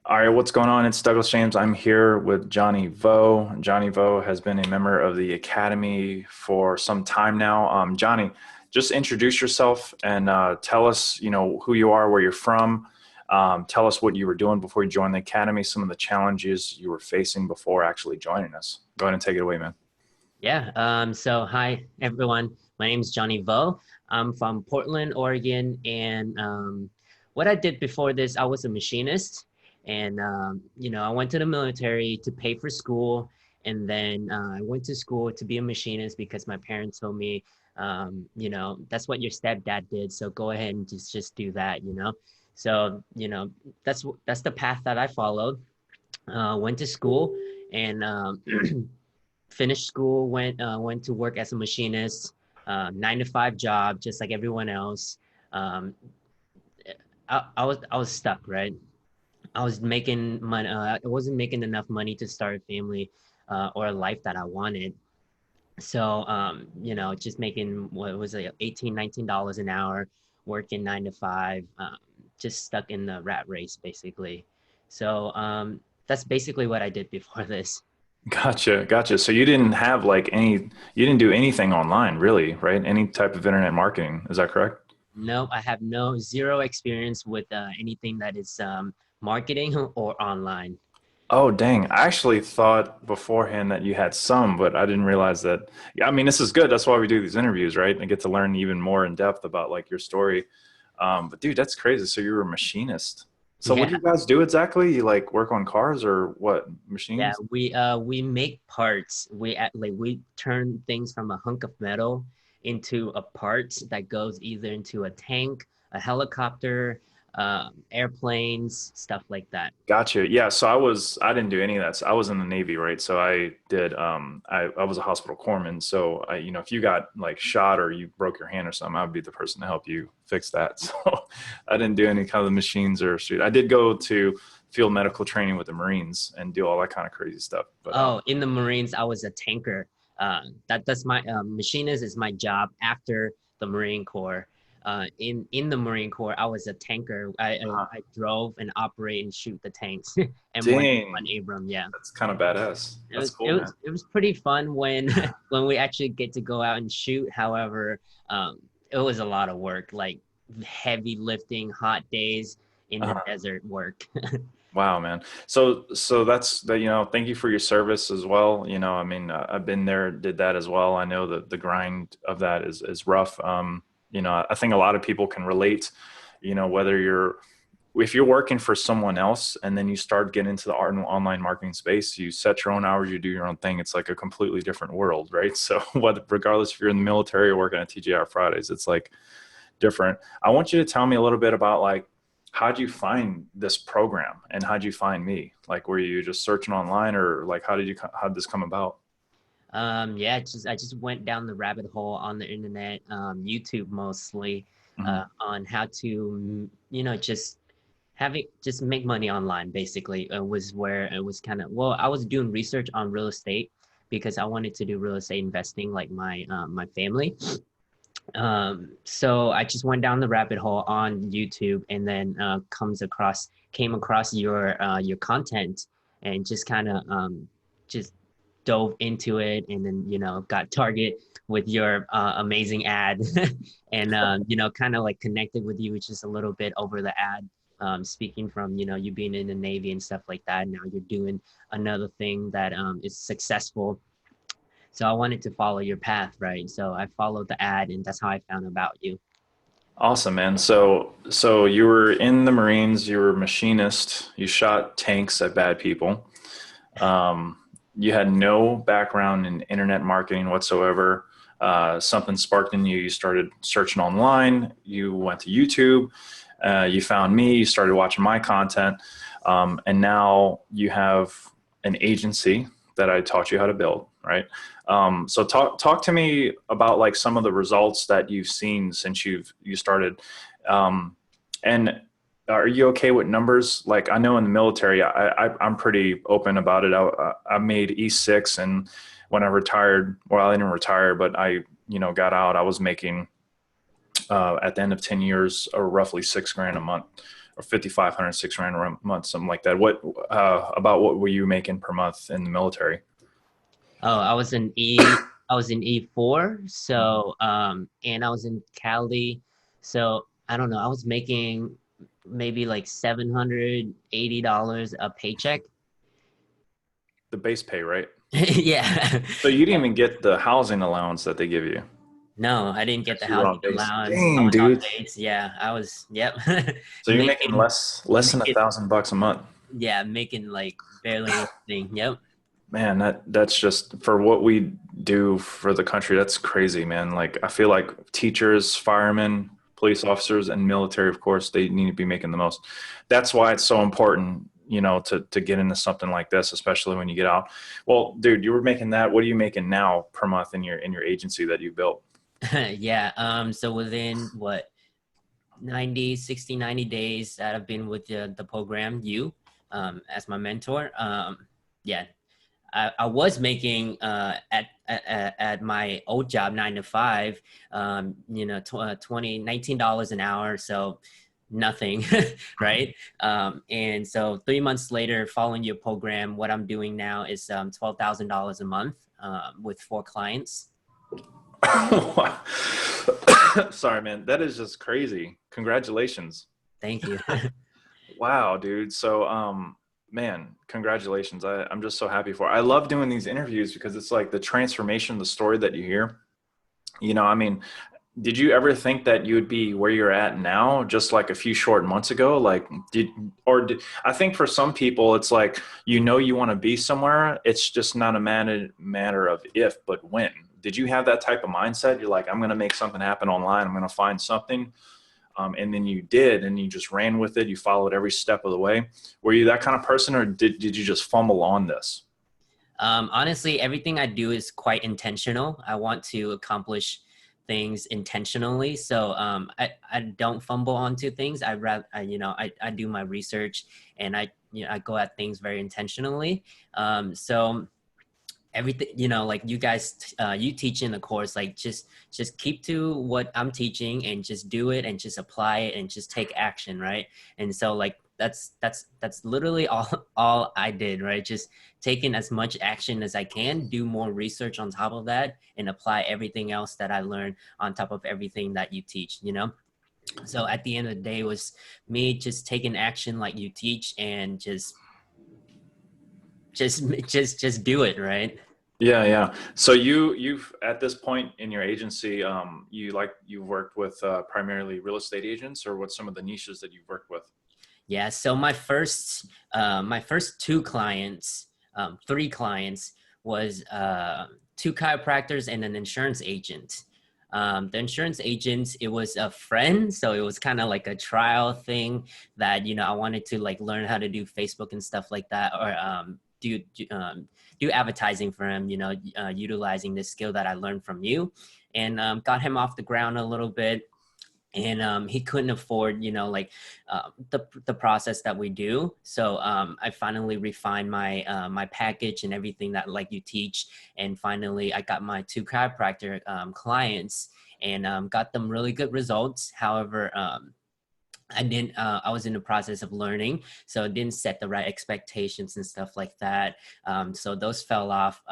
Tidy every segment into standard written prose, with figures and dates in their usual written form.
All right, what's going on? It's Douglas James. I'm here with Johnny Vo. Johnny Vo has been a member of the Academy for some time now. Johnny, just introduce yourself and tell us, who you are, where you're from. Tell us what you were doing before you joined the Academy, some of the challenges you were facing before actually joining us. Go ahead and take it away, man. Yeah. So hi everyone. My name is Johnny Vo. I'm from Portland, Oregon, and what I did before this, I was a machinist, and I went to the military to pay for school, and then I went to school to be a machinist because my parents told me, that's what your stepdad did, so go ahead and just do that. So that's the path that I followed. Went to school and finished school, went to work as a machinist, 9 to 5 job, just like everyone else. Um, I was stuck, right? I was making money. I wasn't making enough money to start a family or a life that I wanted. So just making what was it, 18, $19 an hour, working 9 to 5, just stuck in the rat race basically. So that's basically what I did before this. Gotcha. So you didn't have you didn't do anything online, really, right? Any type of internet marketing. Is that correct? No, I have no zero experience with anything that is marketing or online. Oh, dang. I actually thought beforehand that you had some, but I didn't realize that. Yeah, I mean, this is good. That's why we do these interviews, right? And get to learn even more in depth about like your story. But dude, that's crazy. So you were a machinist. So what do Yeah, you guys do exactly? You like work on cars or what? yeah. Machines? We make parts. We turn things from a hunk of metal into a part that goes either into a tank, a helicopter, airplanes, stuff like that. Gotcha. Yeah. So I didn't do any of that. So I was in the Navy, right? So I was a hospital corpsman. So if you got like shot or you broke your hand or something, I would be the person to help you fix that. So I didn't do any kind of machines or shoot. I did go to field medical training with the Marines and do all that kind of crazy stuff. But Oh, in the Marines, I was a tanker. That's my machinist is my job after the Marine Corps. In the Marine Corps, I was a tanker. uh, I drove and operate and shoot the tanks. M1 dang, Abram. Yeah, that's kind of badass. it That's was cool, it man. was it was pretty fun when when we actually get to go out and shoot. However, it was a lot of work, like heavy lifting, hot days in the Uh, desert work. Wow, man. So that's that, thank you for your service as well. I mean, I've been there, did that as well. I know that the grind of that is rough. I think a lot of people can relate, whether if you're working for someone else and then you start getting into the art and online marketing space, you set your own hours, you do your own thing. It's like a completely different world, right? So regardless if you're in the military or working at TGR Fridays, it's like different. I want you to tell me a little bit about like how'd you find this program and how'd you find me? Like, were you just searching online or like how did this come about? Yeah, I just went down the rabbit hole on the internet, YouTube mostly, Mhm. on how to, just make money online. Basically, was where it was kind of well. I was doing research on real estate because I wanted to do real estate investing like my family. So I just went down the rabbit hole on YouTube and then came across your content and just kind of just dove into it and then got target with your amazing ad and kind of like connected with you just a little bit over the ad, speaking from you being in the Navy and stuff like that. Now you're doing another thing that is successful, so I wanted to follow your path, right? So I followed the ad, and that's how I found about you. Awesome, man. So you were in the Marines, you were a machinist, you shot tanks at bad people. Um, you had no background in internet marketing whatsoever. Something sparked in you. You started searching online. You went to YouTube. You found me. You started watching my content, and now you have an agency that I taught you how to build. Right. So talk to me about like some of the results that you've seen since you started, and are you okay with numbers? Like I know in the military, I'm pretty open about it. I made E6, and when I retired, well, I didn't retire, but I got out. I was making at the end of 10 years, roughly 6 grand a month. or 5,500, 6 grand a month, something like that. About what were you making per month in the military? Oh, I was in E4, so and I was in Cali. So I don't know, I was making maybe like $780 a paycheck. The base pay, right? Yeah. So you didn't even get the housing allowance that they give you. No, I didn't get the Yes, you were housing on base. allowance. I Dang, was on dude. base. Yeah, I was, yep. So you're making Making less than a making thousand bucks a month. yeah, making like barely anything. Yep. Man, that's just for what we do for the country. That's crazy, man. Like I feel like teachers, firemen, police officers, and military, of course, they need to be making the most. That's why it's so important, to get into something like this, especially when you get out. Well, dude, you were making that. What are you making now per month in your agency that you built? Yeah, so within what 90, 60, 90 days that I've been with the program, you as my mentor. Yeah, I was making at my old job 9 to 5, $19 an hour, so nothing, right? And so 3 months later, following your program, what I'm doing now is $12,000 a month with 4 clients. Sorry, man. That is just crazy. Congratulations. Thank you. Wow, dude. So, man, congratulations. I'm just so happy for. I love doing these interviews because it's like the transformation, the story that you hear. I mean, did you ever think that you would be where you're at now, just like a few short months ago? Like, I think for some people, it's like, you want to be somewhere. It's just not a matter of if, but when. Did you have that type of mindset? You're like, I'm going to make something happen online. I'm going to find something. And then you did, and you just ran with it. You followed every step of the way. Were you that kind of person, or did you just fumble on this? Honestly, everything I do is quite intentional. I want to accomplish things intentionally. So I don't fumble onto things. I rather, I do my research and I go at things very intentionally. So everything, like you guys, you teach in the course, like just keep to what I'm teaching and just do it and just apply it and just take action, right? And so like that's literally all I did, right? Just taking as much action as I can, do more research on top of that, and apply everything else that I learned on top of everything that you teach. So at the end of the day, it was me just taking action like you teach and just just do it, right? Yeah, yeah. So you've at this point in your agency, you've worked with primarily real estate agents, or what's some of the niches that you've worked with? Yeah, so my first two clients, three clients was two chiropractors and an insurance agent. The insurance agent, it was a friend, so it was kind of like a trial thing that I wanted to like learn how to do Facebook and stuff like that, or do advertising for him. Utilizing this skill that I learned from you, and got him off the ground a little bit, and he couldn't afford like the process that we do. So I finally refined my package and everything that like you teach, and finally I got my two chiropractor clients, and got them really good results. However, I didn't I was in the process of learning, so I didn't set the right expectations and stuff like that. So those fell off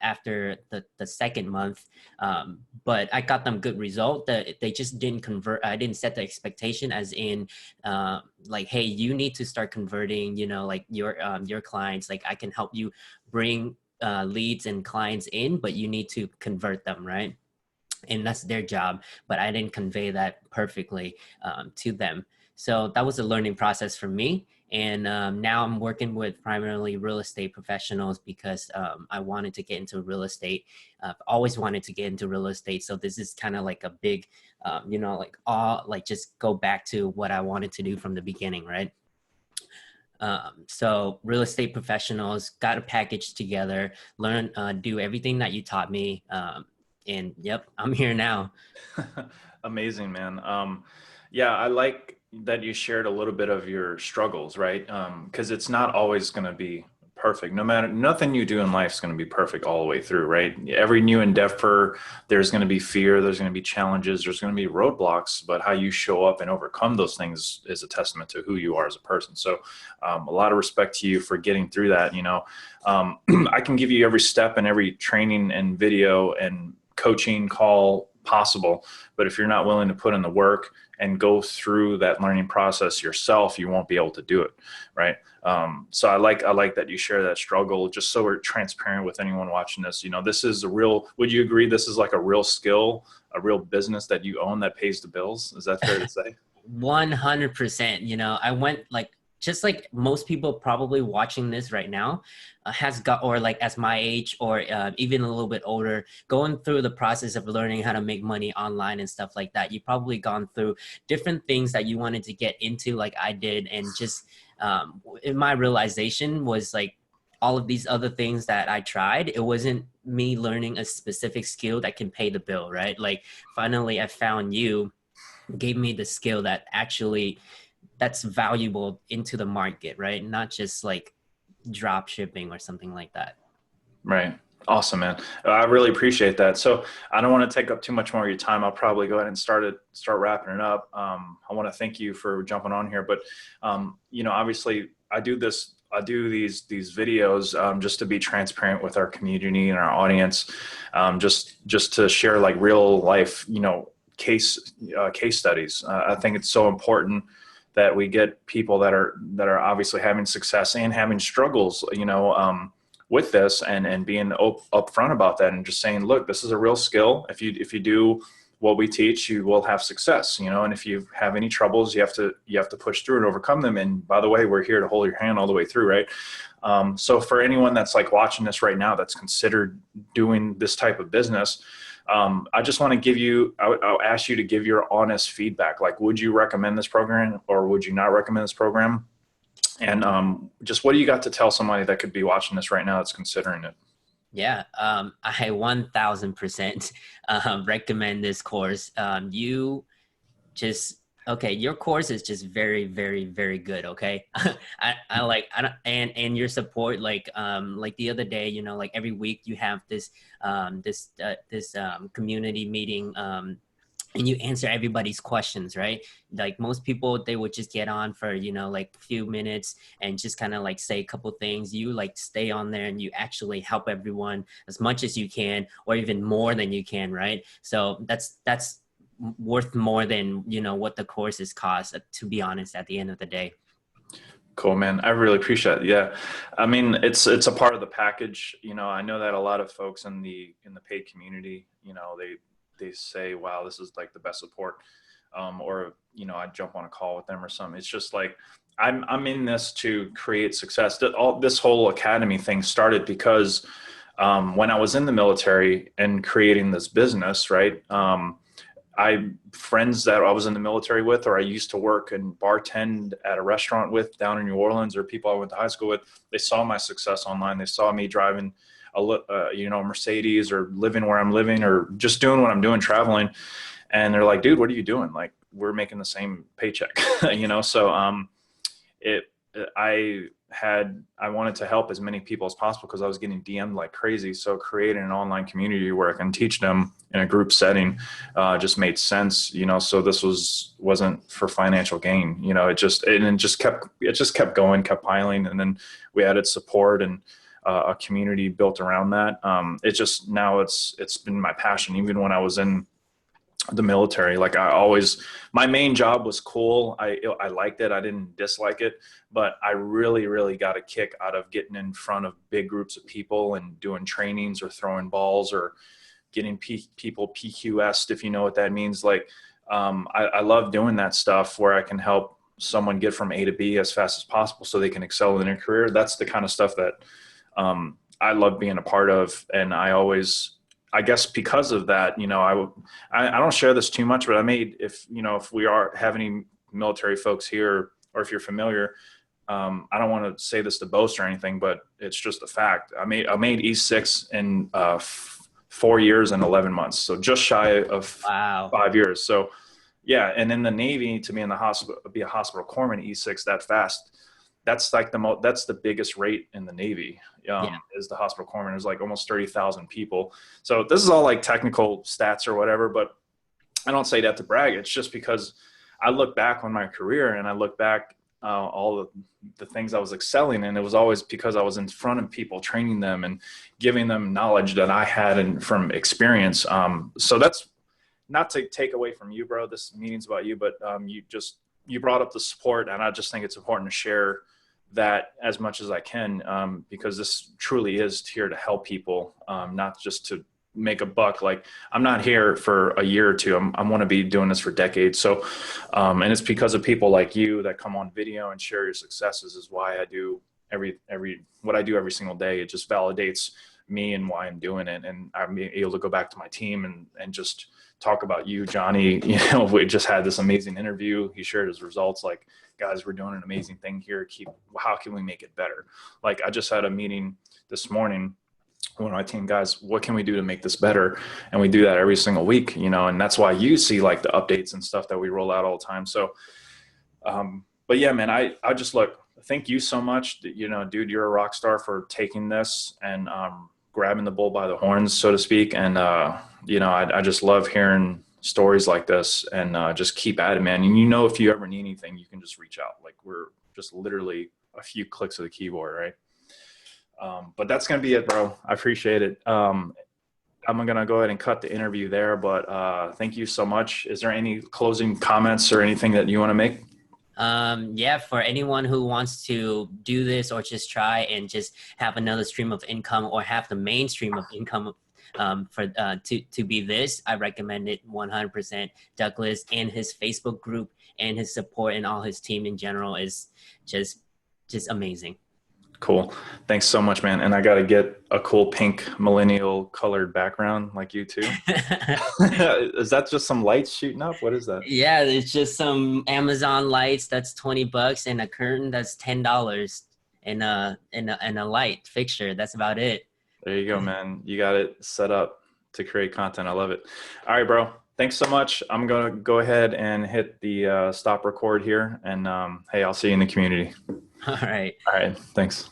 after the second month. But I got them good result that they just didn't convert. I didn't set the expectation as in like, hey, you need to start converting, like your clients. Like I can help you bring leads and clients in, but you need to convert them, right? And that's their job, but I didn't convey that perfectly to them. So that was a learning process for me. And now I'm working with primarily real estate professionals because I wanted to get into real estate. I've always wanted to get into real estate. So this is kind of like a big, like all like just go back to what I wanted to do from the beginning, right? So real estate professionals got a package together, learn, do everything that you taught me. And yep, I'm here now. Amazing, man. Yeah, I like that you shared a little bit of your struggles, right? Because it's not always going to be perfect. No matter, nothing you do in life is going to be perfect all the way through, right? Every new endeavor, there's going to be fear, there's going to be challenges, there's going to be roadblocks, but how you show up and overcome those things is a testament to who you are as a person. So, a lot of respect to you for getting through that. I can give you every step and every training and video and coaching call possible, but if you're not willing to put in the work and go through that learning process yourself, you won't be able to do it, right? So I like that you share that struggle, just so we're transparent with anyone watching this. This is a real, would you agree this is like a real skill, a real business that you own that pays the bills? Is that fair to say? 100%. I went like, just like most people probably watching this right now has got, or like as my age, or even a little bit older, going through the process of learning how to make money online and stuff like that. You've probably gone through different things that you wanted to get into, like I did. And just in my realization was like, all of these other things that I tried, it wasn't me learning a specific skill that can pay the bill, right? Like finally I found you, gave me the skill that actually that's valuable into the market, right? Not just like drop shipping or something like that. Right. Awesome, man. I really appreciate that. So I don't want to take up too much more of your time. I'll probably go ahead and start wrapping it up. I want to thank you for jumping on here, but obviously I do these videos just to be transparent with our community and our audience, just to share like real life, case studies. I think it's so important that we get people that are obviously having success and having struggles, with this, and being upfront about that, and just saying, look, this is a real skill. If you do what we teach, you will have success, and if you have any troubles, you have to push through and overcome them. And by the way, we're here to hold your hand all the way through, right? So for anyone that's like watching this right now that's considered doing this type of business, I just want to I'll ask you to give your honest feedback. Like, would you recommend this program or would you not recommend this program? And just what do you got to tell somebody that could be watching this right now that's considering it? Yeah, I 1000% recommend this course. You just okay. Your course is just very, very, very good. Okay, I like I don't, and your support. Like the other day, like every week you have this community meeting. And you answer everybody's questions, right? Like most people, they would just get on for, like a few minutes and just kind of like say a couple things. You like stay on there and you actually help everyone as much as you can, or even more than you can, right? So that's worth more than, what the courses cost, to be honest, at the end of the day. Cool, man. I really appreciate it. Yeah. I mean, it's a part of the package. I know that a lot of folks in the paid community, they say, wow, this is like the best support. Or, I jump on a call with them or something. It's just like, I'm in this to create success. This whole academy thing started because, when I was in the military and creating this business, right? Friends that I was in the military with, or I used to work and bartend at a restaurant with down in New Orleans, or people I went to high school with, they saw my success online. They saw me driving a Mercedes, or living where I'm living, or just doing what I'm doing, traveling. And they're like, dude, what are you doing? Like, we're making the same paycheck, So, it, I wanted to help as many people as possible because I was getting DM'd like crazy. So creating an online community where I can teach them in a group setting, just made sense, so this wasn't for financial gain, it just kept going, kept piling. And then we added support and, a community built around that. It's been my passion. Even when I was in the military, like my main job was cool. I liked it. I didn't dislike it, but I really, really got a kick out of getting in front of big groups of people and doing trainings or throwing balls or getting people PQS'd, if you know what that means. Like, I love doing that stuff where I can help someone get from A to B as fast as possible so they can excel in their career. That's the kind of stuff that, I love being a part of. And I guess because of that, I don't share this too much, but if we have any military folks here, or if you're familiar, I don't want to say this to boast or anything, but it's just a fact. I made E6 in 4 years and 11 months. So just shy of Wow. 5 years. So yeah. And in the Navy, to be in the hospital, be a hospital corpsman, E6 that fast, that's like that's the biggest rate in the Navy, Yeah. is the hospital corpsman. There's like almost 30,000 people. So this is all like technical stats or whatever, but I don't say that to brag. It's just because I look back on my career and I look back all the things I was excelling in. It was always because I was in front of people, training them and giving them knowledge that I had and from experience. So that's not to take away from you, bro. This meeting's about you, but you brought up the support, and I just think it's important to share that as much as I can, because this truly is here to help people, not just to make a buck. Like, I'm not here for a year or two. I want to be doing this for decades. So, and it's because of people like you that come on video and share your successes is why I do what I do every single day. It just validates me and why I'm doing it. And I'm able to go back to my team and just talk about you, Johnny. You know, we just had this amazing interview. He shared his results. Like, guys, we're doing an amazing thing here. How can we make it better? Like, I just had a meeting this morning with my team, guys, what can we do to make this better? And we do that every single week, you know, and that's why you see like the updates and stuff that we roll out all the time. So, but yeah, man, I just look, thank you so much. You know, dude, you're a rock star for taking this and, grabbing the bull by the horns, so to speak. And, you know, I just love hearing stories like this, and just keep at it, man. And you know, if you ever need anything, you can just reach out. Like, we're just literally a few clicks of the keyboard, right? But that's going to be it, bro. I appreciate it. I'm going to go ahead and cut the interview there, but thank you so much. Is there any closing comments or anything that you want to make? Yeah, for anyone who wants to do this or just try and just have another stream of income or have the main stream of income to be this, I recommend it 100%. Douglas and his Facebook group and his support and all his team in general is just amazing. Cool. Thanks so much, man. And I got to get a cool pink millennial colored background like you too. Is that just some lights shooting up? What is that? Yeah, it's just some Amazon lights that's $20 and a curtain that's $10 and a light fixture. That's about it. There you go, man. You got it set up to create content. I love it. All right, bro. Thanks so much. I'm going to go ahead and hit the stop record here. And hey, I'll see you in the community. All right. All right. Thanks.